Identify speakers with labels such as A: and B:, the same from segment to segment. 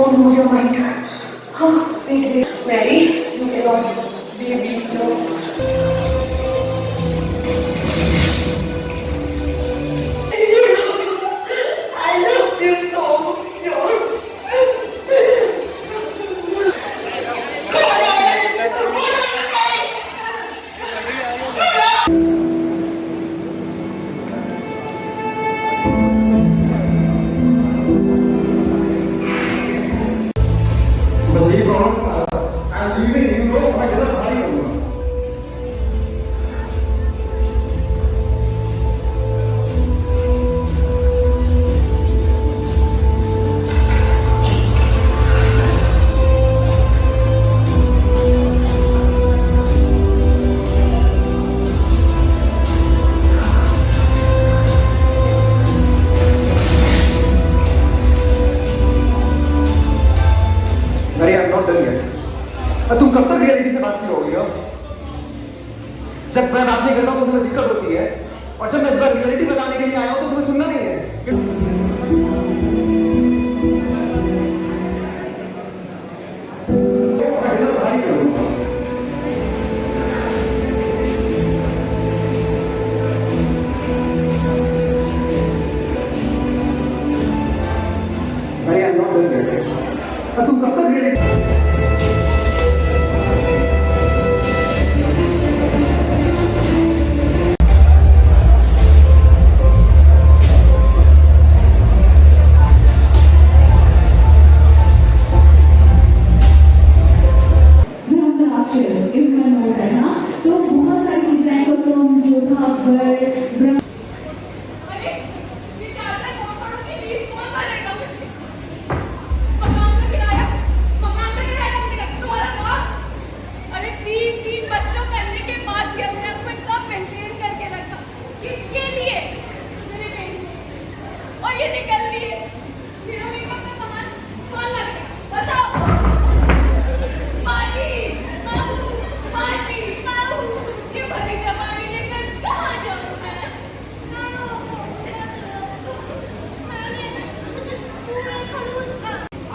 A: Don't lose your mind. Wait. Mary, you cannot be weak, no. I love you so much.
B: बस यही problem I am leaving you know मैं कितना भारी हूँ अरे I am not done yet. तुम कब तक रियलिटी से बात की रहोगी? जब मैं बात नहीं करता हूं तो तुम्हें दिक्कत होती है, और जब मैं इस बार रियलिटी बताने के लिए आया हूं तो तुम्हें सुनना नहीं है। अरे I am not done yet. तुम कब तक रियलिटी
C: तो बहुत सारी चीजें कसम जोधा पर
D: ये निकल लिए हीरो मेकअप का सामान कौन लग गया बताओ। माटी ये भरी जवानी लेकर कहाँ जाऊँ मैं?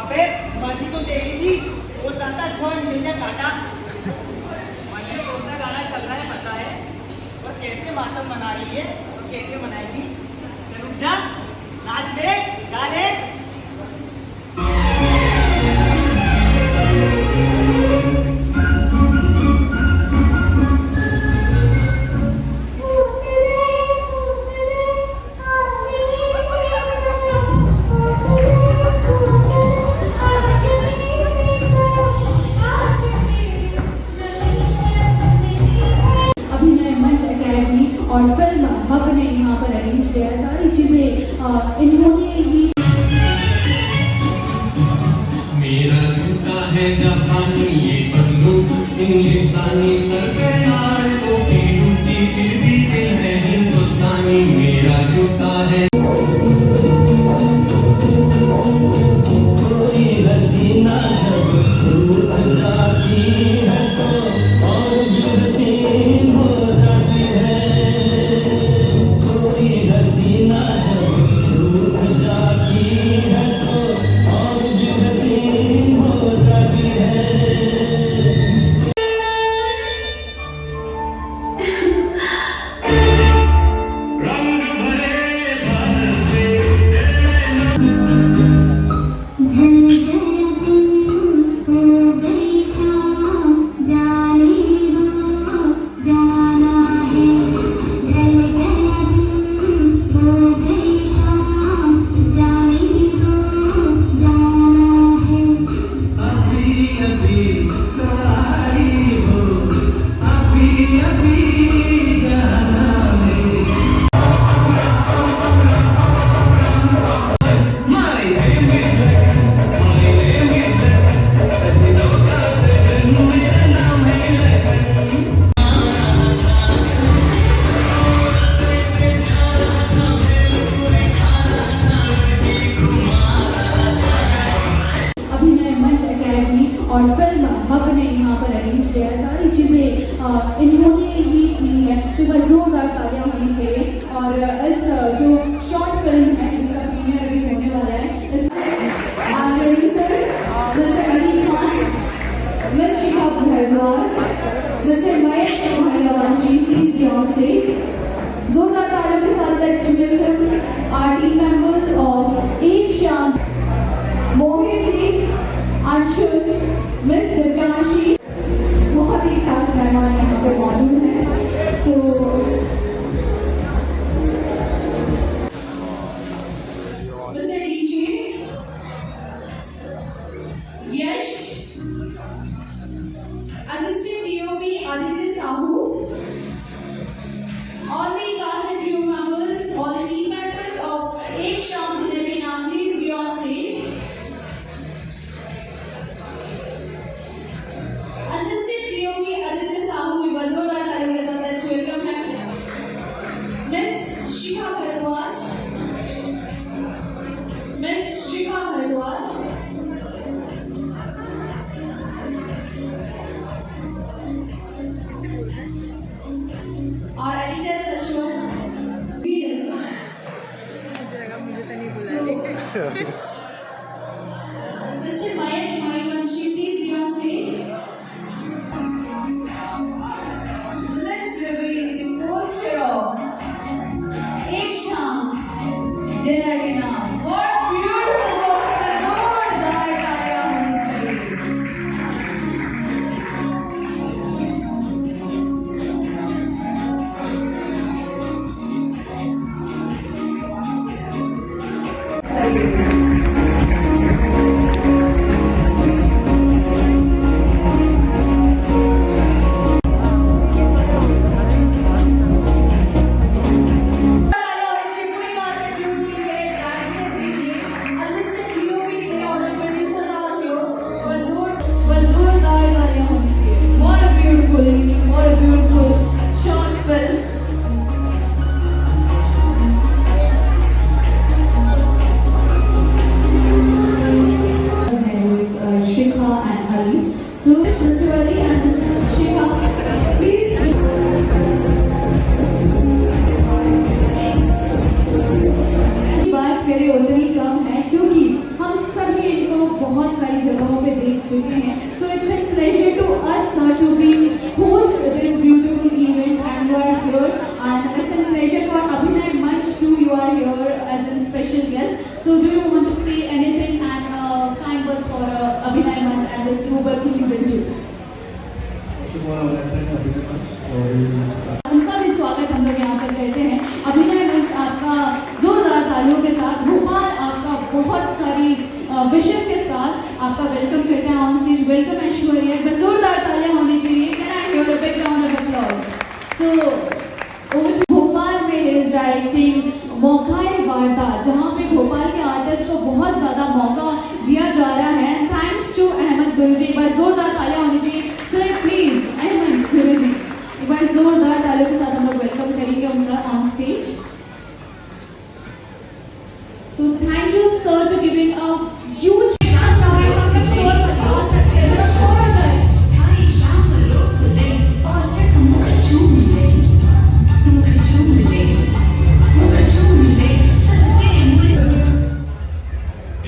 E: अबे मर्जी तो तेरी थी, वो साता छोड़ मुझे काटा। मुझे कौन सा गाना चल रहा है पता है, और कैसे मातम मना रही है और कैसे मनाएगी। रुक जा, नाच ले, गा ले।
C: अभिनय मंच एकेडमी और फिल्म हब ने यहाँ पर अरेंज किया है। सारी चीजें इन्होंने ही
F: मेरा जूता है जापानी ये बंदू इंग्लिस्तानी करके यार को की ऊंची फिर भी दिल है हिंदुस्तानी। मेरा जूता है कोई गलती ना जब तू जाती है तो और गिरती हो जाती है। कोई गलती ना जब तू जाती है तो और गिरती हो जाती है। रंग भरे बादल से
C: और फिल्म हब ने यहाँ पर अरेंज किया है। सारी चीज़ें इन्होंने ही की है, तो बस जोरदार तालियां होनी चाहिए। और इस जो शॉर्ट फिल्म है जिसका प्रीमियर अभी होने वाला है, इस अंशुल, मिस दिव्यांशी, बहुत ही खास मेहमान यहाँ पे मौजूद हैं। So mister DJ Yash, assistant DOP Aditya Sahu, all the cast and crew members, all the team members of Ek Shaam Dinner ke Naam, please be on stage. Assistant DOP Aditya Sahu, we was not allowed to let's welcome him. Miss Shikha Bharadwaj, Miss Shikha Bharadwaj. Our editor Ashwin. So, Mr. Mayank Maivanshi, please be on stage. Let's reveal the poster of Ek Shaam Dinner ke Naam. What a beautiful poster! जोरदार तालियां होनी चाहिए. So, Mr. Ali and Mrs. Shikha, please. बात करें उतनी कम है क्योंकि हम सभी इनको बहुत सारी जगहों पे देख चुके हैं. So it's a pleasure to us to be host this beautiful event and you are here, and it's a pleasure for Abhinay Manch too. You are here as a special guest. So do you want to say anything and kind words for Abhinay Manch and this Rubaru season 2? उनका भी स्वागत हम लोग यहाँ पर करते हैं. अभिनय मंच आपका जोरदार तालियों के साथ, भोपाल आपका बहुत सारी विशेष के साथ आपका वेलकम करते हैं ऑन स्टेज. वेलकम ऐश्वर्या, बस जोरदार तालियां होनी चाहिए. Can I hear a big round of applause. So Bhopal में इज डायरेक्टिंग मौकाए वार्ता, जहाँ पे भोपाल के आर्टिस्ट को बहुत ज्यादा मौका दिया जा रहा है. थैंक्स टू अहमद गुरुजी, बस जोरदार तालियां होनी चाहिए. सर प्लीज अहमद गुरुजी, एक बार जोरदार तालियों के साथ हम लोग वेलकम करेंगे उनका on stage. So thank you sir to giving a huge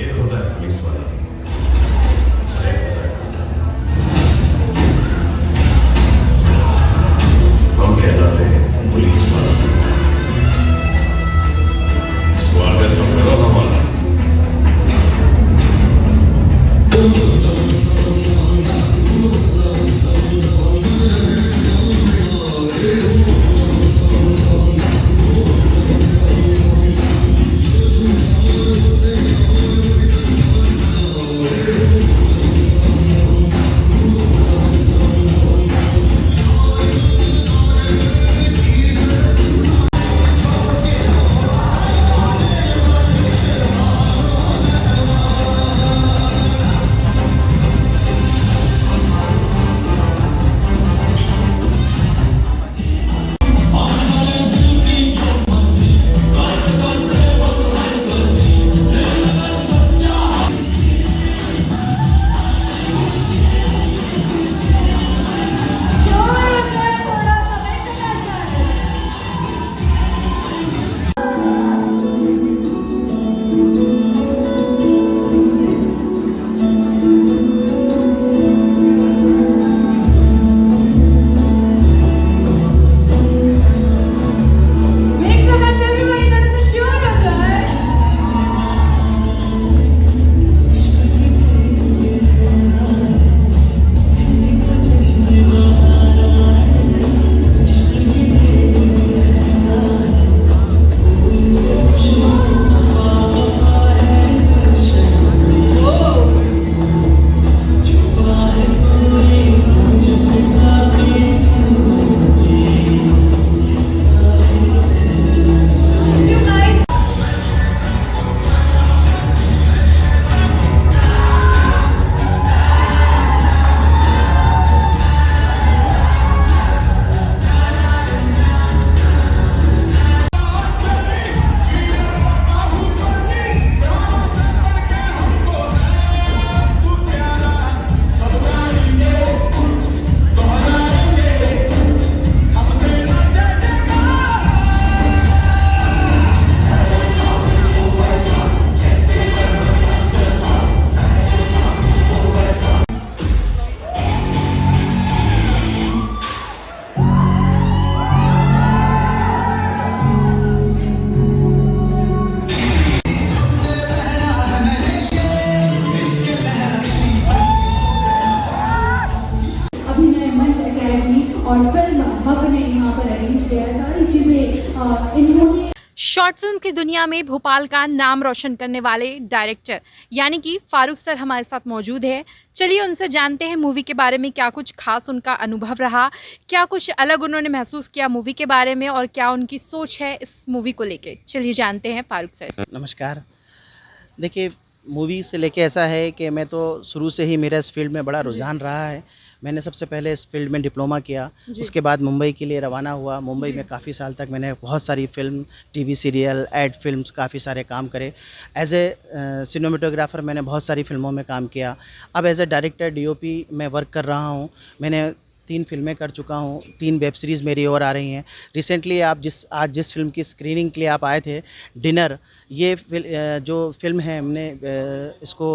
G: एक होता है पुलिस वाला, एक होता है गुंडा. शॉर्ट फिल्म की दुनिया में भोपाल का नाम रोशन करने वाले डायरेक्टर यानी कि फारूक सर हमारे साथ मौजूद है। चलिए उनसे जानते हैं मूवी के बारे में, क्या कुछ खास उनका अनुभव रहा, क्या कुछ अलग उन्होंने महसूस किया मूवी के बारे में और क्या उनकी सोच है इस मूवी को लेके। चलिए जानते हैं फारूक सर से।
H: नमस्कार। देखिए, मूवी से लेके ऐसा है कि मैं तो शुरू से ही मेरा इस फील्ड में बड़ा रुझान रहा है। मैंने सबसे पहले इस फील्ड में डिप्लोमा किया, उसके बाद मुंबई के लिए रवाना हुआ। मुंबई में काफ़ी साल तक मैंने बहुत सारी film, TV serial, ad films, काफ़ी सारे काम करे। एज ए सिनेमेटोग्राफर मैंने बहुत सारी फिल्मों में काम किया। अब एज ए डायरेक्टर डीओपी मैं वर्क कर रहा हूँ। मैंने 3 फिल्में कर चुका हूँ, 3 वेब सीरीज़ मेरी और आ रही हैं। रिसेंटली आप आज जिस फिल्म की स्क्रीनिंग के लिए आप आए थे, डिनर, ये जो फिल्म है हमने इसको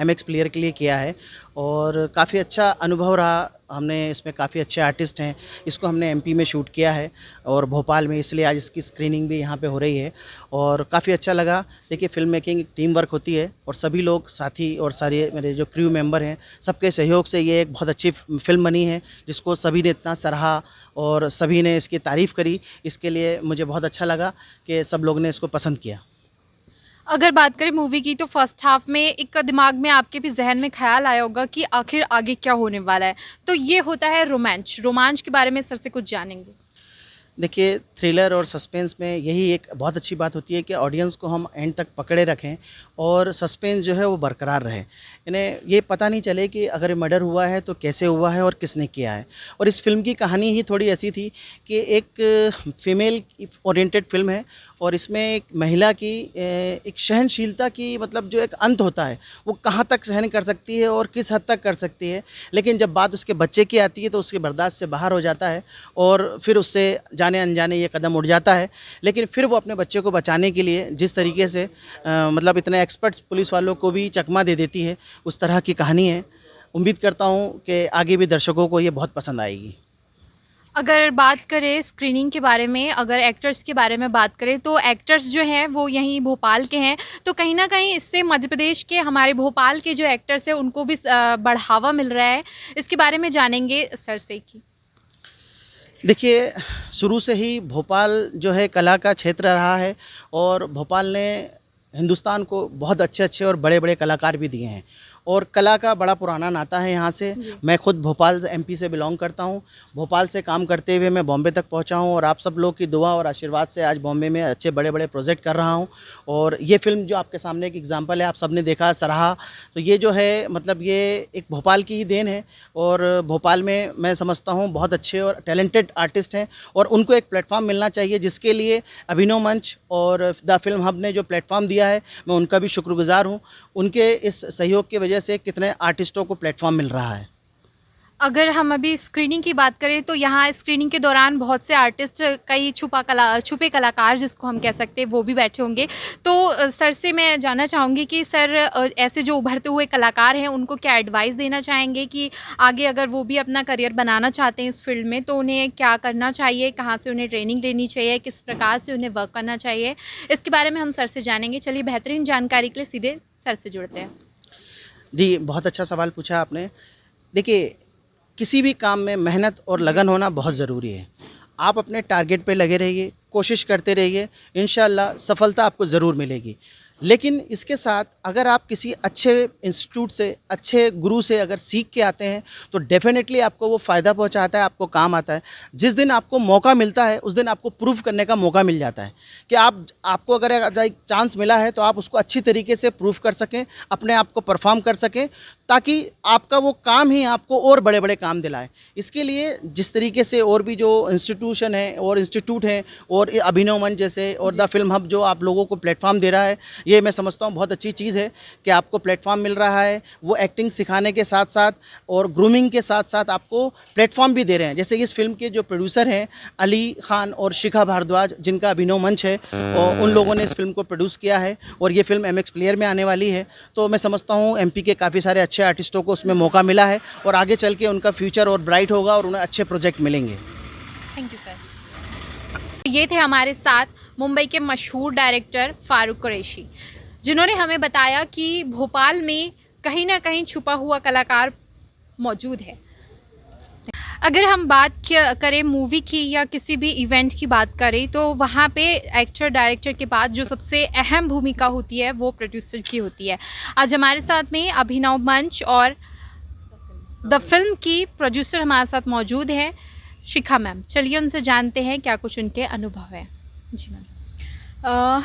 H: MX प्लेयर के लिए किया है और काफ़ी अच्छा अनुभव रहा। हमने इसमें काफ़ी अच्छे आर्टिस्ट हैं। इसको हमने MP में शूट किया है और भोपाल में, इसलिए आज इसकी स्क्रीनिंग भी यहाँ पे हो रही है और काफ़ी अच्छा लगा। देखिए, फिल्म मेकिंग टीम वर्क होती है और सभी लोग साथी और सारे मेरे जो क्रू मेंबर हैं, सबके सहयोग से ये एक बहुत अच्छी फिल्म बनी है जिसको सभी ने इतना सराहा और सभी ने इसकी तारीफ़ करी। इसके लिए मुझे बहुत अच्छा लगा कि सब लोग ने इसको पसंद किया।
G: अगर बात करें मूवी की तो फर्स्ट हाफ में एक दिमाग में आपके भी जहन में ख्याल आया होगा कि आखिर आगे क्या होने वाला है, तो ये होता है रोमांच के बारे में सर से कुछ जानेंगे।
H: देखिए, थ्रिलर और सस्पेंस में यही एक बहुत अच्छी बात होती है कि ऑडियंस को हम एंड तक पकड़े रखें और सस्पेंस जो है वो बरकरार रहे। इन्हें ये पता नहीं चले कि अगर मर्डर हुआ है तो कैसे हुआ है और किसने किया है। और इस फिल्म की कहानी ही थोड़ी ऐसी थी कि एक फीमेल ओरिएंटेड फिल्म है और इसमें एक महिला की एक सहनशीलता की, मतलब जो एक अंत होता है वो कहाँ तक सहन कर सकती है और किस हद तक कर सकती है, लेकिन जब बात उसके बच्चे की आती है तो उसके बर्दाश्त से बाहर हो जाता है और फिर उससे जाने अनजाने ये कदम उठ जाता है। लेकिन फिर वो अपने बच्चे को बचाने के लिए जिस तरीके से मतलब इतने एक्सपर्ट्स पुलिस वालों को भी चकमा दे देती है, उस तरह की कहानी है। उम्मीद करता हूँ कि आगे भी दर्शकों को ये बहुत पसंद आएगी।
G: अगर बात करें स्क्रीनिंग के बारे में, अगर एक्टर्स के बारे में बात करें तो एक्टर्स जो हैं वो यहीं भोपाल के हैं, तो कहीं ना कहीं इससे मध्य प्रदेश के, हमारे भोपाल के जो एक्टर्स हैं उनको भी बढ़ावा मिल रहा है। इसके बारे में जानेंगे सर से कि
H: देखिए, शुरू से ही भोपाल जो है कला का क्षेत्र रहा है और भोपाल ने हिंदुस्तान को बहुत अच्छे और बड़े कलाकार भी दिए हैं और कला का बड़ा पुराना नाता है यहाँ से। मैं खुद भोपाल MP से बिलोंग करता हूँ। भोपाल से काम करते हुए मैं बॉम्बे तक पहुँचा हूँ और आप सब लोग की दुआ और आशीर्वाद से आज बॉम्बे में अच्छे बड़े प्रोजेक्ट कर रहा हूँ। और ये फिल्म जो आपके सामने एक एग्जांपल है, आप सब ने देखा, सराहा, तो ये जो है मतलब ये एक भोपाल की ही देन है और भोपाल में मैं समझता हूँ बहुत अच्छे और टैलेंटेड आर्टिस्ट हैं और उनको एक प्लेटफॉर्म मिलना चाहिए, जिसके लिए अभिनव मंच और द फिल्म हब ने जो प्लेटफॉर्म दिया है मैं उनका भी शुक्रगुजार हूँ। उनके इस सहयोग की वजह से कितने आर्टिस्टों को प्लेटफॉर्म मिल रहा है।
G: अगर हम अभी स्क्रीनिंग की बात करें तो यहाँ स्क्रीनिंग के दौरान बहुत से आर्टिस्ट, कई छुपे कलाकार जिसको हम कह सकते हैं, वो भी बैठे होंगे। तो सर से मैं जानना चाहूँगी कि सर ऐसे जो उभरते हुए कलाकार हैं उनको क्या एडवाइस देना चाहेंगे कि आगे अगर वो भी अपना करियर बनाना चाहते हैं इस फील्ड में तो उन्हें क्या करना चाहिए, कहाँ से उन्हें ट्रेनिंग लेनी चाहिए, किस प्रकार से उन्हें वर्क करना चाहिए, इसके बारे में हम सर से जानेंगे। चलिए बेहतरीन जानकारी के लिए सीधे सर से जुड़ते हैं।
H: जी, बहुत अच्छा सवाल पूछा आपने। देखिए, किसी भी काम में मेहनत और लगन होना बहुत ज़रूरी है। आप अपने टारगेट पे लगे रहिए, कोशिश करते रहिए, इंशाल्लाह सफलता आपको ज़रूर मिलेगी। लेकिन इसके साथ अगर आप किसी अच्छे इंस्टीट्यूट से, अच्छे गुरु से अगर सीख के आते हैं तो डेफिनेटली आपको वो फ़ायदा पहुंचाता है, आपको काम आता है। जिस दिन आपको मौका मिलता है उस दिन आपको प्रूव करने का मौका मिल जाता है कि आपको अगर एक चांस मिला है तो आप उसको अच्छी तरीके से प्रूव कर सकें, अपने आप को परफॉर्म कर सकें, ताकि आपका वो काम ही आपको और बड़े काम दिलाए। इसके लिए जिस तरीके से और भी जो इंस्टीट्यूशन है और इंस्टीट्यूट हैं और अभिनव मंच जैसे और द फिल्म हब जो आप लोगों को प्लेटफॉर्म दे रहा है, ये मैं समझता हूँ बहुत अच्छी चीज़ है कि आपको प्लेटफॉर्म मिल रहा है। वो एक्टिंग सिखाने के साथ साथ और ग्रूमिंग के साथ साथ आपको प्लेटफॉर्म भी दे रहे हैं। जैसे इस फिल्म के जो प्रोड्यूसर हैं अली खान और शिखा भारद्वाज, जिनका अभिनव मंच है, और उन लोगों ने इस फिल्म को प्रोड्यूस किया है और ये फिल्म MX प्लेयर में आने वाली है। तो मैं समझता हूँ MP के काफ़ी सारे अच्छे आर्टिस्टों को उसमें मौका मिला है और आगे चल के उनका फ्यूचर और ब्राइट होगा और उन्हें अच्छे प्रोजेक्ट मिलेंगे।
G: Thank you sir. ये थे हमारे साथ मुंबई के मशहूर डायरेक्टर फारूक कुरैशी, जिन्होंने हमें बताया कि भोपाल में कहीं ना कहीं छुपा हुआ कलाकार मौजूद है। अगर हम बात करें मूवी की या किसी भी इवेंट की बात करें तो वहाँ पे एक्टर डायरेक्टर के बाद जो सबसे अहम भूमिका होती है वो प्रोड्यूसर की होती है। आज हमारे साथ में अभिनव मंच और द फिल्म की प्रोड्यूसर हमारे साथ मौजूद हैं, शिखा मैम। चलिए उनसे जानते हैं क्या कुछ उनके अनुभव है। जी मैम।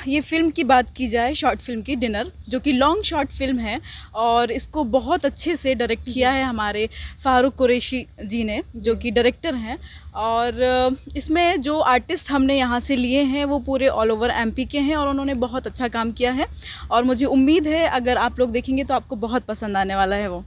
I: ये फ़िल्म की बात की जाए, शॉर्ट फिल्म की डिनर, जो कि लॉन्ग शॉर्ट फिल्म है और इसको बहुत अच्छे से डायरेक्ट किया है हमारे फारूक कुरैशी जी ने, जो कि डायरेक्टर हैं। और इसमें जो आर्टिस्ट हमने यहाँ से लिए हैं वो पूरे ऑल ओवर एमपी के हैं और उन्होंने बहुत अच्छा काम किया है और मुझे उम्मीद है अगर आप लोग देखेंगे तो आपको बहुत पसंद आने वाला है वो।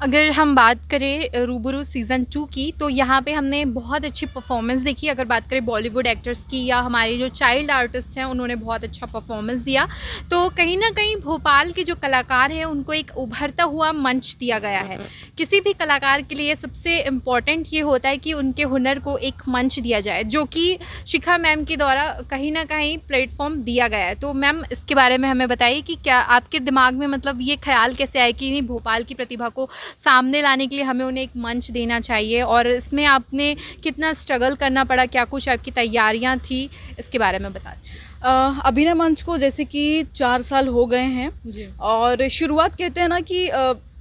G: अगर हम बात करें रूबरू सीज़न 2 की तो यहाँ पे हमने बहुत अच्छी परफॉर्मेंस देखी। अगर बात करें बॉलीवुड एक्टर्स की या हमारे जो चाइल्ड आर्टिस्ट हैं उन्होंने बहुत अच्छा परफॉर्मेंस दिया। तो कहीं ना कहीं भोपाल के जो कलाकार हैं उनको एक उभरता हुआ मंच दिया गया है। किसी भी कलाकार के लिए सबसे इम्पॉर्टेंट ये होता है कि उनके हुनर को एक मंच दिया जाए, जो कि शिखा मैम के द्वारा कहीं ना कहीं प्लेटफॉर्म दिया गया है। तो मैम इसके बारे में हमें बताइए कि क्या आपके दिमाग में मतलब ये ख्याल कैसे आया कि नहीं, भोपाल की प्रतिभा को सामने लाने के लिए हमें उन्हें एक मंच देना चाहिए, और इसमें आपने कितना स्ट्रगल करना पड़ा, क्या कुछ आपकी तैयारियां थी, इसके बारे में बता दीजिए।
I: अभिनय मंच को जैसे कि 4 साल हो गए हैं और शुरुआत कहते हैं ना कि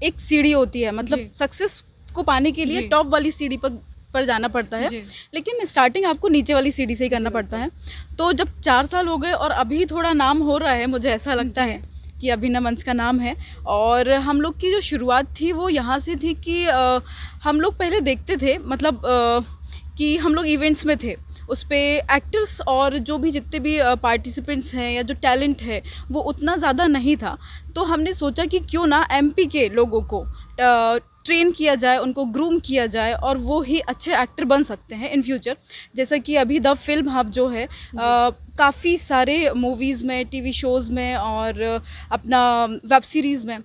I: एक सीढ़ी होती है, मतलब सक्सेस को पाने के लिए टॉप वाली सीढ़ी पर जाना पड़ता है, लेकिन स्टार्टिंग आपको नीचे वाली सीढ़ी से ही करना पड़ता है। तो जब 4 साल हो गए और अभी थोड़ा नाम हो रहा है, मुझे ऐसा लगता है कि अभिनय मंच का नाम है। और हम लोग की जो शुरुआत थी वो यहाँ से थी कि हम लोग पहले देखते थे, मतलब कि हम लोग इवेंट्स में थे, उस पर एक्टर्स और जो भी जितने भी पार्टिसिपेंट्स हैं या जो टैलेंट है वो उतना ज़्यादा नहीं था। तो हमने सोचा कि क्यों ना एमपी के लोगों को ट्रेन किया जाए, उनको ग्रूम किया जाए और वो ही अच्छे एक्टर बन सकते हैं इन फ्यूचर। जैसा कि अभी द फिल्म हब जो है काफ़ी सारे मूवीज़ में, टीवी शोज़ में और अपना वेब सीरीज़ में,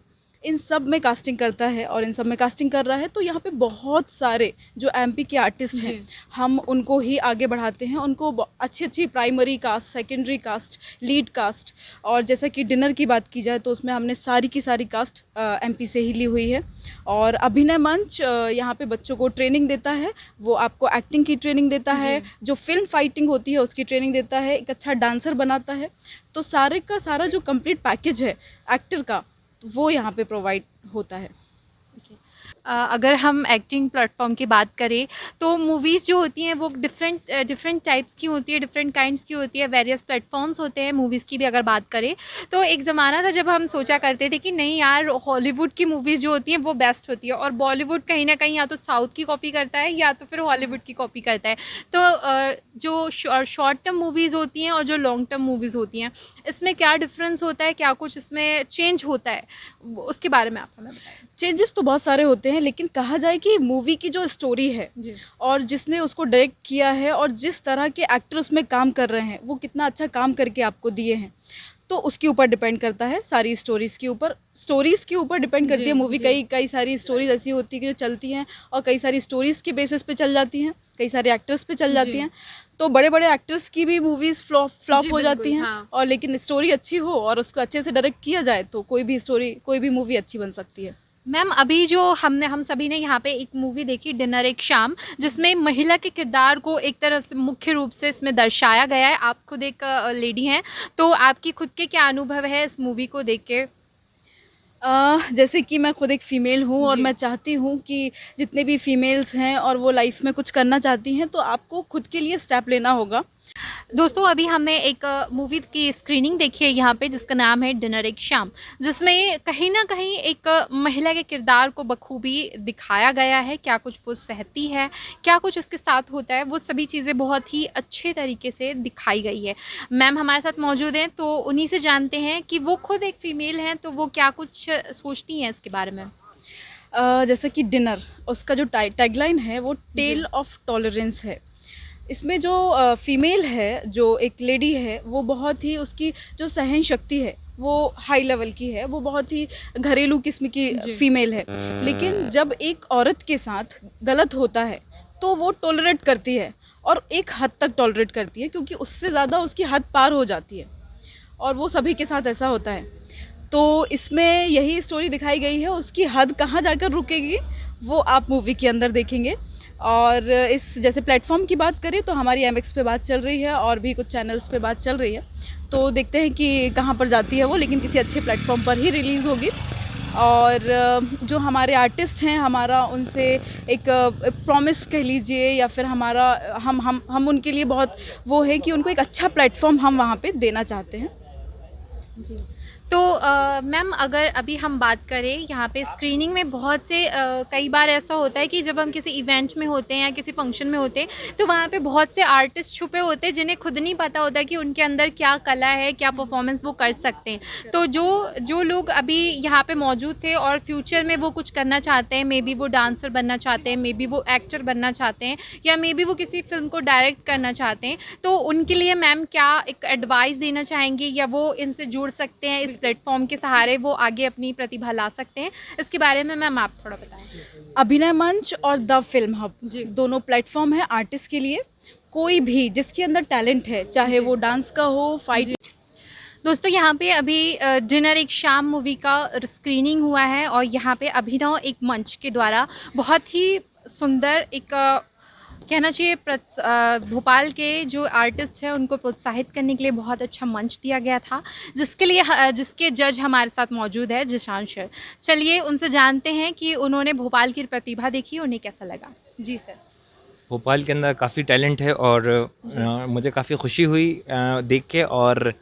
I: इन सब में कास्टिंग करता है और इन सब में कास्टिंग कर रहा है। तो यहाँ पे बहुत सारे जो एमपी के आर्टिस्ट हैं हम उनको ही आगे बढ़ाते हैं, उनको अच्छी अच्छी primary cast, secondary cast, lead cast. और जैसा कि डिनर की बात की जाए तो उसमें हमने सारी की सारी कास्ट एमपी से ही ली हुई है। और अभिनय मंच यहाँ पे बच्चों को ट्रेनिंग देता है, वो आपको एक्टिंग की ट्रेनिंग देता है, जो फिल्म फाइटिंग होती है उसकी ट्रेनिंग देता है, एक अच्छा डांसर बनाता है। तो सारे का सारा जो कंप्लीट पैकेज है एक्टर का वो यहाँ पे प्रोवाइड होता है।
G: अगर हम एक्टिंग प्लेटफॉर्म की बात करें तो मूवीज़ जो होती हैं वो डिफरेंट टाइप्स की होती है, डिफरेंट काइंड्स की होती है, वेरियस प्लेटफॉर्म्स होते हैं। मूवीज़ की भी अगर बात करें तो एक ज़माना था जब हम सोचा करते थे कि नहीं यार, हॉलीवुड की मूवीज़ जो होती हैं वो बेस्ट होती है और बॉलीवुड कहीं ना कहीं या तो साउथ की कॉपी करता है या तो फिर हॉलीवुड की कॉपी करता है। तो जो शॉर्ट टर्म मूवीज़ होती हैं और जो लॉन्ग टर्म मूवीज़ होती हैं, इसमें क्या डिफरेंस होता है, क्या कुछ इसमें चेंज होता है, उसके बारे में आप हमें बताएं।
I: चेंजेस तो बहुत सारे होते हैं, लेकिन कहा जाए कि मूवी की जो स्टोरी है और जिसने उसको डायरेक्ट किया है और जिस तरह के एक्टर उसमें काम कर रहे हैं, वो कितना अच्छा काम करके आपको दिए हैं, तो उसके ऊपर डिपेंड करता है। सारी स्टोरीज़ के ऊपर डिपेंड करती है मूवी। कई सारी स्टोरीज ऐसी होती है कि जो चलती हैं और कई सारी स्टोरीज़ के बेसिस पे चल जाती हैं, कई सारे एक्टर्स पे चल जाती हैं। तो बड़े बड़े एक्टर्स की भी मूवीज़ फ्लॉप हो जाती हैं। और लेकिन स्टोरी अच्छी हो और उसको अच्छे से डायरेक्ट किया जाए तो कोई भी मूवी अच्छी बन सकती है।
G: मैम, अभी जो हम सभी ने यहाँ पे एक मूवी देखी, डिनर एक शाम, जिसमें महिला के किरदार को एक तरह से मुख्य रूप से इसमें दर्शाया गया है। आप खुद एक लेडी हैं, तो आपकी खुद के क्या अनुभव है इस मूवी को देख के?
I: जैसे कि मैं खुद एक फ़ीमेल हूँ और मैं चाहती हूँ कि जितने भी फीमेल्स हैं और वो लाइफ में कुछ करना चाहती हैं तो आपको खुद के लिए स्टेप लेना होगा।
G: दोस्तों, अभी हमने एक मूवी की स्क्रीनिंग देखी है यहाँ पे जिसका नाम है डिनर एक शाम, जिसमें कहीं ना कहीं एक महिला के किरदार को बखूबी दिखाया गया है। क्या कुछ वो सहती है, क्या कुछ उसके साथ होता है, वो सभी चीज़ें बहुत ही अच्छे तरीके से दिखाई गई है। मैम हमारे साथ मौजूद हैं, तो उन्हीं से जानते हैं कि वो खुद एक फ़ीमेल हैं तो वो क्या कुछ सोचती हैं इसके बारे में।
I: जैसा कि डिनर, उसका जो टैगलाइन है वो टेल ऑफ टॉलरेंस है। इसमें जो फीमेल है, जो एक लेडी है, वो बहुत ही, उसकी जो सहन शक्ति है वो हाई लेवल की है, वो बहुत ही घरेलू किस्म की फीमेल है। लेकिन जब एक औरत के साथ गलत होता है तो वो टॉलरेट करती है और एक हद तक टॉलरेट करती है, क्योंकि उससे ज़्यादा उसकी हद पार हो जाती है और वो सभी के साथ ऐसा होता है। तो इसमें यही स्टोरी दिखाई गई है, उसकी हद कहाँ जाकर रुकेगी वो आप मूवी के अंदर देखेंगे। और इस जैसे प्लेटफॉर्म की बात करें तो हमारी MX पे बात चल रही है और भी कुछ चैनल्स पे बात चल रही है, तो देखते हैं कि कहाँ पर जाती है वो, लेकिन किसी अच्छे प्लेटफॉर्म पर ही रिलीज़ होगी। और जो हमारे आर्टिस्ट हैं, हमारा उनसे एक प्रॉमिस कह लीजिए या फिर हमारा हम उनके लिए बहुत वो है कि उनको एक अच्छा प्लेटफॉर्म हम वहाँ पे देना चाहते हैं।
G: जी। तो मैम अगर अभी हम बात करें यहाँ पे स्क्रीनिंग में बहुत से कई बार ऐसा होता है कि जब हम किसी इवेंट में होते हैं या किसी फंक्शन में होते हैं तो वहाँ पे बहुत से आर्टिस्ट छुपे होते हैं जिन्हें खुद नहीं पता होता कि उनके अंदर क्या कला है, क्या परफॉर्मेंस वो कर सकते हैं। तो जो लोग अभी यहाँ पे मौजूद थे और फ्यूचर में वो कुछ करना चाहते हैं, मे बी वो डांसर बनना चाहते हैं, मे बी वो एक्टर बनना चाहते हैं या मे बी वो किसी फिल्म को डायरेक्ट करना चाहते हैं, तो उनके लिए मैम क्या एक एडवाइस देना चाहेंगी या वो इनसे जुड़ सकते हैं, इस प्लेटफॉर्म के सहारे वो आगे अपनी प्रतिभा ला सकते हैं? इसके बारे में मैम आप थोड़ा बताएं।
I: अभिनय मंच और द फिल्म हब दोनों प्लेटफॉर्म है आर्टिस्ट के लिए। कोई भी जिसके अंदर टैलेंट है, चाहे वो डांस का हो, फाइट।
G: दोस्तों यहाँ पे अभी डिनर एक शाम मूवी का स्क्रीनिंग हुआ है और यहाँ पे अभिनव एक मंच के द्वारा बहुत ही सुंदर एक कहना चाहिए भोपाल के जो आर्टिस्ट हैं उनको प्रोत्साहित करने के लिए बहुत अच्छा मंच दिया गया था, जिसके जज हमारे साथ मौजूद है जिशान सर। चलिए उनसे जानते हैं कि उन्होंने भोपाल की प्रतिभा देखी, उन्हें कैसा लगा। जी सर।
J: भोपाल के अंदर काफ़ी टैलेंट है और मुझे काफ़ी खुशी हुई देख के, और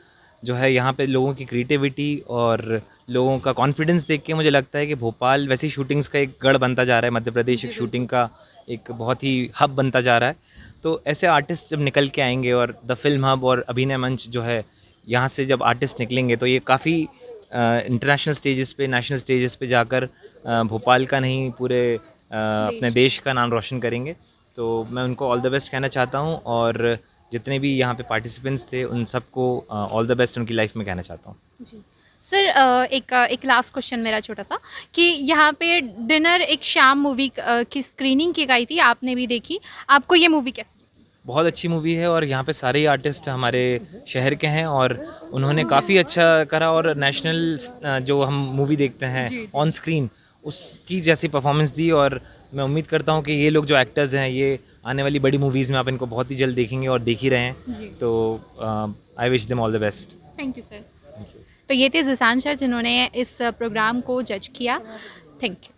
J: जो है यहाँ पे लोगों की क्रिएटिविटी और लोगों का कॉन्फिडेंस देख के मुझे लगता है कि भोपाल वैसी शूटिंग्स का एक गढ़ बनता जा रहा है। मध्य प्रदेश एक शूटिंग का एक बहुत ही हब बनता जा रहा है। तो ऐसे आर्टिस्ट जब निकल के आएंगे और द फिल्म हब और अभिनय मंच जो है, यहाँ से जब आर्टिस्ट निकलेंगे तो ये काफ़ी इंटरनेशनल स्टेजेस पे, नेशनल स्टेजेस पे जाकर भोपाल का नहीं पूरे अपने देश का नाम रोशन करेंगे। तो मैं उनको ऑल द बेस्ट कहना चाहता हूँ और जितने भी यहाँ पे पार्टिसिपेंट्स थे उन सबको ऑल द बेस्ट उनकी लाइफ में कहना चाहता हूँ।
G: जी सर, एक लास्ट क्वेश्चन मेरा छोटा सा कि यहाँ पे डिनर एक शाम मूवी की स्क्रीनिंग की गई थी, आपने भी देखी, आपको ये मूवी कैसी लगी?
J: बहुत अच्छी मूवी है और यहाँ पे सारे ही आर्टिस्ट हमारे शहर के हैं और उन्होंने काफ़ी अच्छा करा और नेशनल जो हम मूवी देखते हैं ऑन स्क्रीन उसकी जैसी परफॉर्मेंस दी। और मैं उम्मीद करता हूँ कि ये लोग जो एक्टर्स हैं ये आने वाली बड़ी मूवीज़ में आप इनको बहुत ही जल्द देखेंगे और देख ही रहे हैं। तो I wish them all the best.
G: Thank you sir. तो ये थे जिशान सर जिन्होंने इस प्रोग्राम को जज किया। Thank you.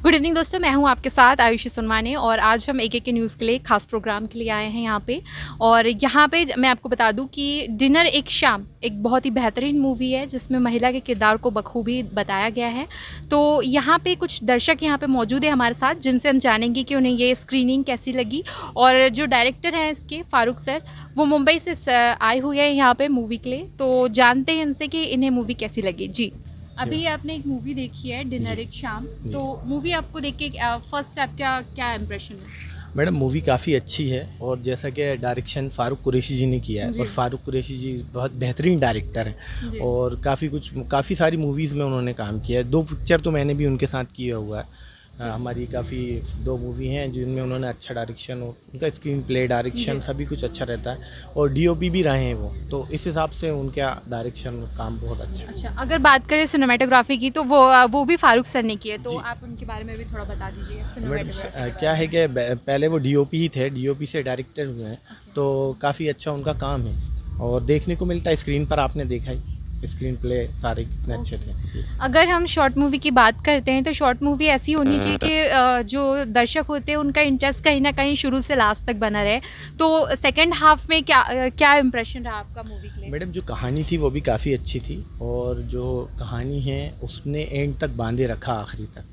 G: गुड इवनिंग दोस्तों, मैं हूं आपके साथ आयुषी सुनवाने और आज हम एक न्यूज़ के लिए खास प्रोग्राम के लिए आए हैं यहाँ पे। और यहाँ पे मैं आपको बता दूं कि डिनर एक शाम एक बहुत ही बेहतरीन मूवी है जिसमें महिला के किरदार को बखूबी बताया गया है। तो यहाँ पे कुछ दर्शक यहाँ पे मौजूद है हमारे साथ जिनसे हम जानेंगे कि उन्हें ये स्क्रीनिंग कैसी लगी। और जो डायरेक्टर हैं इसके फारूक सर, वो मुंबई से आए हुए हैं यहाँ पे मूवी के लिए, तो जानते हैं इनसे कि इन्हें मूवी कैसी लगी। जी, अभी आपने एक मूवी देखी है डिनर एक शाम, तो मूवी आपको देख के फर्स्ट आपका क्या इम्प्रेशन है?
K: मैडम मूवी काफ़ी अच्छी है और जैसा कि डायरेक्शन फारूक कुरैशी जी ने किया है और फारूक कुरैशी जी बहुत बेहतरीन डायरेक्टर हैं और काफ़ी सारी मूवीज़ में उन्होंने काम किया है। 2 पिक्चर तो मैंने भी उनके साथ किया हुआ है। हमारी काफ़ी 2 मूवी हैं जिनमें उन्होंने अच्छा डायरेक्शन हो, उनका स्क्रीन प्ले डायरेक्शन सभी कुछ अच्छा रहता है और DOP भी रहे हैं वो, तो इस हिसाब से उनका डायरेक्शन काम बहुत अच्छा है।
G: अच्छा, अगर बात करें सिनेमेटोग्राफी की तो वो भी फारूक सर ने की है, तो आप उनके बारे में भी थोड़ा बता दीजिए। सिनेमेटोग्राफी
K: क्या है कि पहले वो DOP ही थे, DOP से डायरेक्टर हुए हैं, तो काफ़ी अच्छा उनका काम है और देखने को मिलता है स्क्रीन पर। आपने देखा ही स्क्रीन प्ले सारे कितने अच्छे थे।
G: अगर हम शॉर्ट मूवी की बात करते हैं तो शॉर्ट मूवी ऐसी होनी चाहिए कि जो दर्शक होते हैं उनका इंटरेस्ट कहीं ना कहीं शुरू से लास्ट तक बना रहे। तो सेकंड हाफ में क्या इम्प्रेशन रहा आपका मूवी के लिए?
K: मैडम जो कहानी थी वो भी काफ़ी अच्छी थी और जो कहानी है उसने एंड तक बांधे रखा आखिरी तक,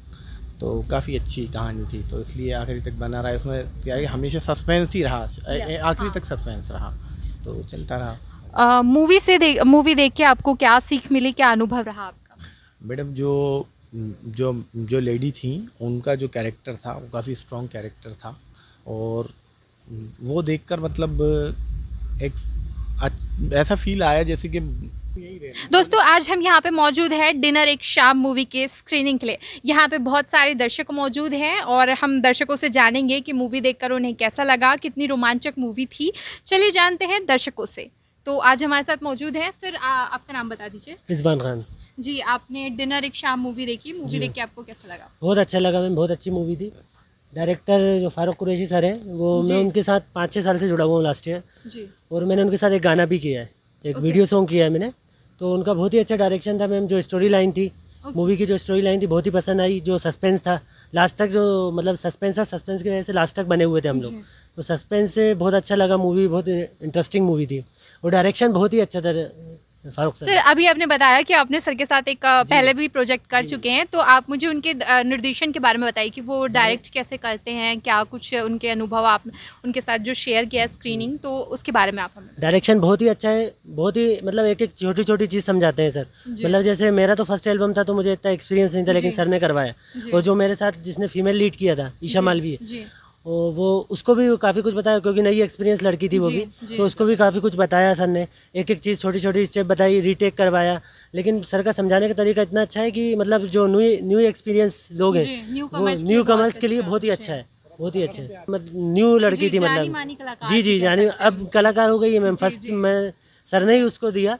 K: तो काफ़ी अच्छी कहानी थी, तो इसलिए आखिरी तक बना रहा है। उसमें क्या है हमेशा सस्पेंस ही रहा, आखिरी तक सस्पेंस रहा, तो चलता रहा।
G: मूवी देख के आपको क्या सीख मिली, क्या अनुभव रहा आपका?
K: मैडम जो लेडी थी उनका जो कैरेक्टर था वो काफ़ी स्ट्रॉन्ग कैरेक्टर था और वो देखकर मतलब एक ऐसा फील आया जैसे कि
G: दोस्तों आज हम यहाँ पे मौजूद है डिनर एक शाम मूवी के स्क्रीनिंग के लिए। यहाँ पे बहुत सारे दर्शक मौजूद हैं और हम दर्शकों से जानेंगे कि मूवी देखकर उन्हें कैसा लगा, कितनी रोमांचक मूवी थी। चलिए जानते हैं दर्शकों से। तो आज हमारे साथ मौजूद हैं सर, आपका नाम बता दीजिए।
L: रिजवान खान।
G: जी, आपने डिनर एक शाम मूवी देखी, मूवी
L: जी।
G: देख के आपको कैसा लगा?
L: बहुत अच्छा लगा मैम, बहुत अच्छी मूवी थी। डायरेक्टर जो फारूक कुरैशी सर हैं, वो
G: जी।
L: मैं उनके साथ 5-6 साल से जुड़ा हुआ हूँ लास्ट ईयर,
G: जी,
L: और मैंने उनके साथ एक गाना भी किया है, एक
G: ओके।
L: वीडियो सॉन्ग किया है मैंने। तो उनका बहुत ही अच्छा डायरेक्शन था मैम, जो स्टोरी लाइन थी
G: ओके।
L: मूवी की, जो स्टोरी लाइन थी बहुत ही पसंद आई। जो सस्पेंस था लास्ट तक, जो मतलब सस्पेंस था, सस्पेंस की वजह से लास्ट तक बने हुए थे हम लोग।
G: जी।
L: तो सस्पेंस से बहुत अच्छा लगा, मूवी बहुत इंटरेस्टिंग मूवी थी, और डायरेक्शन बहुत ही अच्छा था फारूक सर।
G: सर अभी आपने बताया कि आपने सर के साथ एक पहले भी प्रोजेक्ट कर चुके हैं, तो आप मुझे उनके निर्देशन के बारे में बताइए कि वो डायरेक्ट कैसे करते हैं, क्या कुछ उनके अनुभव आप उनके साथ जो शेयर किया है स्क्रीनिंग, तो उसके बारे में आप हमें।
L: डायरेक्शन बहुत ही अच्छा है, बहुत ही मतलब एक एक छोटी छोटी चीज़ समझाते हैं सर।
G: जी।
L: मतलब जैसे मेरा तो फर्स्ट एल्बम था, तो मुझे इतना एक्सपीरियंस नहीं था, लेकिन
G: जी।
L: सर ने करवाया।
G: जी।
L: और जो मेरे साथ जिसने फीमेल लीड किया था, ईशा
G: जी,
L: मालवी,
G: जी,
L: वो उसको भी काफ़ी कुछ बताया, क्योंकि नई एक्सपीरियंस लड़की थी वो
G: जी,
L: भी।
G: जी।
L: तो उसको भी काफ़ी कुछ बताया सर ने, एक एक चीज़ छोटी छोटी स्टेप बताई, रीटेक करवाया। लेकिन सर का समझाने का तरीका इतना अच्छा है कि मतलब जो न्यू एक्सपीरियंस लोग हैं,
G: जी,
L: वो
G: newcomers के
L: न्यू
G: लिए बहुत
L: कमर्स के लिए
G: अच्छा,
L: बहुत ही अच्छा है, बहुत ही अच्छा है। मतलब न्यू लड़की
G: जी,
L: थी,
G: जानी
L: मतलब
G: मानी कलाकार
L: जी
G: भी
L: जी
G: कह
L: जानी,
G: सकते हैं।
L: अब कलाकार हो गई है मैम।
G: जी,
L: फर्स्ट
G: जी।
L: मैं सर ने ही उसको दिया।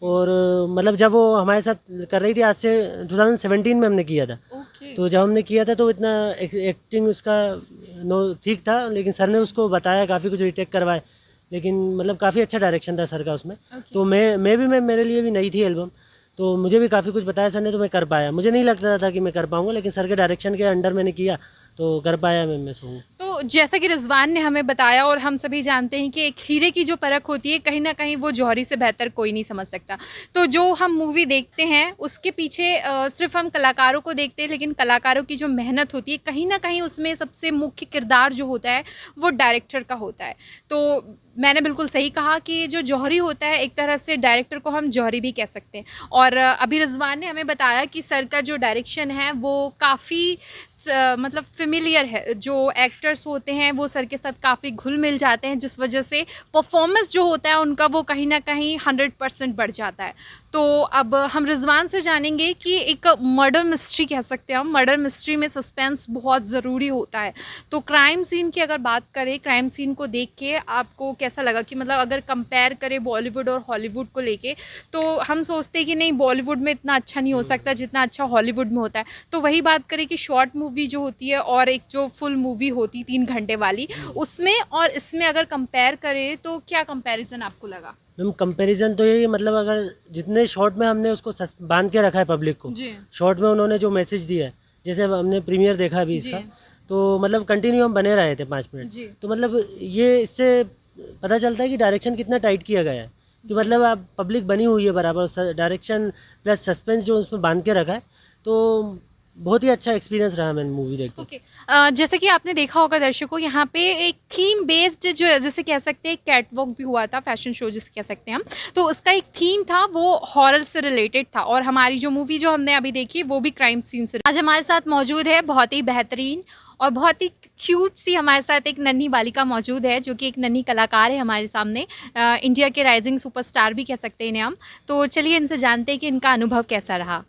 L: और मतलब जब वो हमारे साथ कर रही थी, आज से 2017 में हमने किया था।
G: ओके।
L: तो जब हमने किया था तो इतना एक्टिंग उसका ठीक था, लेकिन सर ने उसको बताया, काफ़ी कुछ रिटेक करवाए, लेकिन मतलब काफ़ी अच्छा डायरेक्शन था सर का उसमें।
G: ओके।
L: तो मैं मेरे लिए भी नई थी एल्बम, तो मुझे भी काफ़ी कुछ बताया सर ने, तो मैं कर पाया। मुझे नहीं लगता था कि मैं कर पाऊँगा, लेकिन सर के डायरेक्शन के अंडर मैंने किया, तो कर पाया मैं सॉन्ग।
G: तो जैसा कि रिजवान ने हमें बताया, और हम सभी जानते हैं कि एक हीरे की जो परख होती है, कहीं ना कहीं वो जौहरी से बेहतर कोई नहीं समझ सकता। तो जो हम मूवी देखते हैं उसके पीछे सिर्फ हम कलाकारों को देखते हैं, लेकिन कलाकारों की जो मेहनत होती है, कहीं ना कहीं उसमें सबसे मुख्य किरदार जो होता है वो डायरेक्टर का होता है। तो मैंने बिल्कुल सही कहा कि जो जौहरी होता है, एक तरह से डायरेक्टर को हम जौहरी भी कह सकते हैं। और अभी रिजवान ने हमें बताया कि सर का जो डायरेक्शन है वो काफ़ी मतलब फेमिलियर है, जो एक्टर्स होते हैं वो सर के साथ काफ़ी घुल मिल जाते हैं, जिस वजह से परफॉर्मेंस जो होता है उनका वो कहीं ना कहीं 100% बढ़ जाता है। तो अब हम रिजवान से जानेंगे कि एक मर्डर मिस्ट्री कह सकते हैं हम, मर्डर मिस्ट्री में सस्पेंस बहुत ज़रूरी होता है। तो क्राइम सीन की अगर बात करें, क्राइम सीन को देख के आपको कैसा लगा कि मतलब अगर कंपेयर करें बॉलीवुड और हॉलीवुड को लेके, तो हम सोचते हैं कि नहीं बॉलीवुड में इतना अच्छा नहीं हो सकता जितना अच्छा हॉलीवुड में होता है। तो वही बात करें कि शॉर्ट मूवी जो होती है और एक जो फुल मूवी होती 3 घंटे वाली, उसमें और इसमें अगर कंपेयर करें तो क्या कंपैरिजन आपको लगा?
L: मैम कंपैरिजन तो यही, मतलब अगर जितने शॉर्ट में हमने उसको बांध के रखा है पब्लिक को,
G: जी,
L: शॉर्ट में उन्होंने जो मैसेज दिया है, जैसे अब हमने प्रीमियर देखा अभी
G: जी,
L: इसका, तो मतलब कंटिन्यू हम बने रहे थे 5 मिनट।
G: जी,
L: तो मतलब ये इससे पता चलता है कि डायरेक्शन कितना टाइट किया गया है, कि मतलब आप पब्लिक बनी हुई है बराबर, डायरेक्शन प्लस सस्पेंस जो उसमें बांध के रखा है, तो बहुत ही अच्छा एक्सपीरियंस रहा मैंने मूवी देख के।
G: ओके। जैसे कि आपने देखा होगा दर्शकों, यहाँ पे एक थीम बेस्ड जो जैसे कह सकते हैं कैट वॉक भी हुआ था, फैशन शो जिसे कह सकते हैं हम, तो उसका एक थीम था वो हॉरर से रिलेटेड था। और हमारी जो मूवी जो हमने अभी देखी वो भी क्राइम सीन से। आज हमारे साथ मौजूद है बहुत ही बेहतरीन और बहुत ही क्यूट सी हमारे साथ एक नन्ही बालिका मौजूद है, जो कि एक नन्ही कलाकार है हमारे सामने, इंडिया के राइजिंग सुपरस्टार भी कह सकते हैं इन्हें हम। तो चलिए इनसे जानते हैं कि इनका अनुभव कैसा रहा।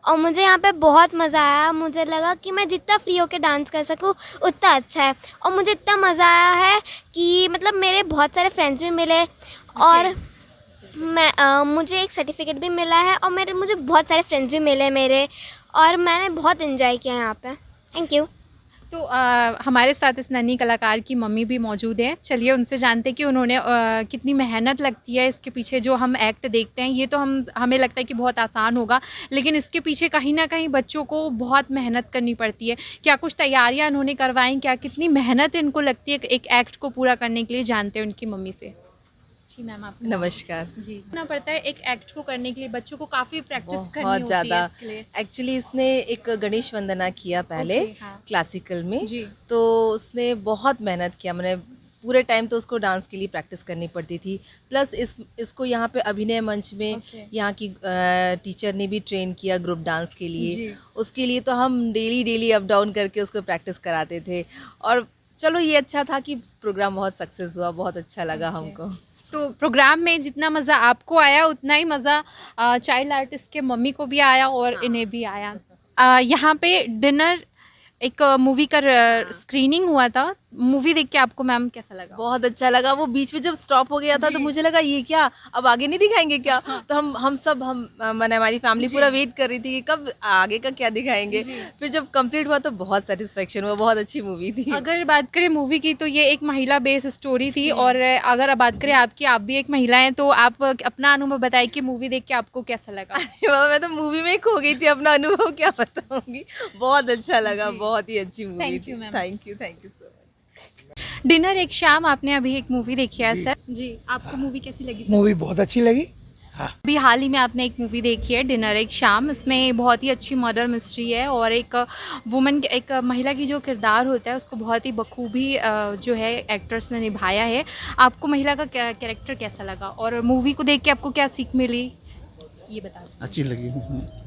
M: और मुझे यहाँ पे बहुत मज़ा आया। मुझे लगा कि मैं जितना फ्री होकर डांस कर सकूँ उतना अच्छा है, और मुझे इतना मज़ा आया है कि मतलब मेरे बहुत सारे फ्रेंड्स भी मिले, और मुझे एक सर्टिफिकेट भी मिला है, और मुझे बहुत सारे फ्रेंड्स भी मिले मेरे, और मैंने बहुत एंजॉय किया यहाँ पे। Thank you.
G: तो हमारे साथ इस नन्ही कलाकार की मम्मी भी मौजूद हैं। चलिए उनसे जानते हैं कि उन्होंने कितनी मेहनत लगती है इसके पीछे। जो हम एक्ट देखते हैं ये तो हमें लगता है कि बहुत आसान होगा, लेकिन इसके पीछे कहीं ना कहीं बच्चों को बहुत मेहनत करनी पड़ती है। क्या कुछ तैयारियां उन्होंने करवाई, क्या कितनी मेहनत इनको लगती है एक एक्ट को पूरा करने के लिए, जानते हैं उनकी मम्मी से। जी मैम, आप
N: नमस्कार
G: जी। करना पड़ता है एक एक्ट को करने के लिए, बच्चों को काफ़ी प्रैक्टिस करनी
N: बहुत
G: होती
N: ज़्यादा।
G: है इसके लिए।
N: एक्चुअली इसने एक गणेश वंदना किया पहले
G: ओके, हाँ।
N: क्लासिकल में,
G: जी।
N: तो उसने बहुत मेहनत किया। मैंने पूरे टाइम तो उसको डांस के लिए प्रैक्टिस करनी पड़ती थी, प्लस इसको यहाँ पे अभिनय मंच में यहाँ की टीचर ने भी ट्रेन किया ग्रुप डांस के लिए। उसके लिए तो हम डेली अप डाउन करके उसको प्रैक्टिस कराते थे। और चलो ये अच्छा था कि प्रोग्राम बहुत सक्सेस हुआ, बहुत अच्छा लगा हमको।
G: तो प्रोग्राम में जितना मज़ा आपको आया उतना ही मज़ा चाइल्ड आर्टिस्ट के मम्मी को भी आया और इन्हें भी आया। यहाँ पे डिनर एक मूवी का स्क्रीनिंग हुआ था, मूवी देख के आपको मैम कैसा लगा?
N: बहुत अच्छा लगा। वो बीच में जब स्टॉप हो गया था तो मुझे लगा ये क्या, अब आगे नहीं दिखाएंगे क्या? तो हम मैंने हमारी फैमिली पूरा वेट कर रही थी कि कब आगे का क्या दिखाएंगे। फिर जब कंप्लीट हुआ तो बहुत सेटिस्फेक्शन हुआ, बहुत अच्छी मूवी थी।
G: अगर बात करें मूवी की तो ये एक महिला बेस्ड स्टोरी थी, और अगर अब बात करें आपकी, आप भी एक महिला हैं, तो आप अपना अनुभव बताइए कि मूवी देख के आपको कैसा लगा?
N: मैं तो मूवी में ही खो गई थी, अपना अनुभव क्या बताऊंगी। बहुत अच्छा लगा, बहुत ही अच्छी मूवी थी। Thank you so much.
G: Dinner एक शाम, आपने अभी एक मूवी देखी है सर जी, आपको मूवी कैसी लगी?
O: मूवी बहुत अच्छी लगी।
G: अभी हाल ही में आपने एक मूवी देखी है डिनर एक शाम, इसमें बहुत ही अच्छी मर्डर मिस्ट्री है, और एक वुमन, एक महिला की जो किरदार होता है उसको बहुत ही बखूबी जो है एक्टर्स ने निभाया है। आपको महिला का कैरेक्टर कैसा लगा, और मूवी को देख के आपको क्या सीख मिली, ये बता दीजिए।
O: अच्छी लगी।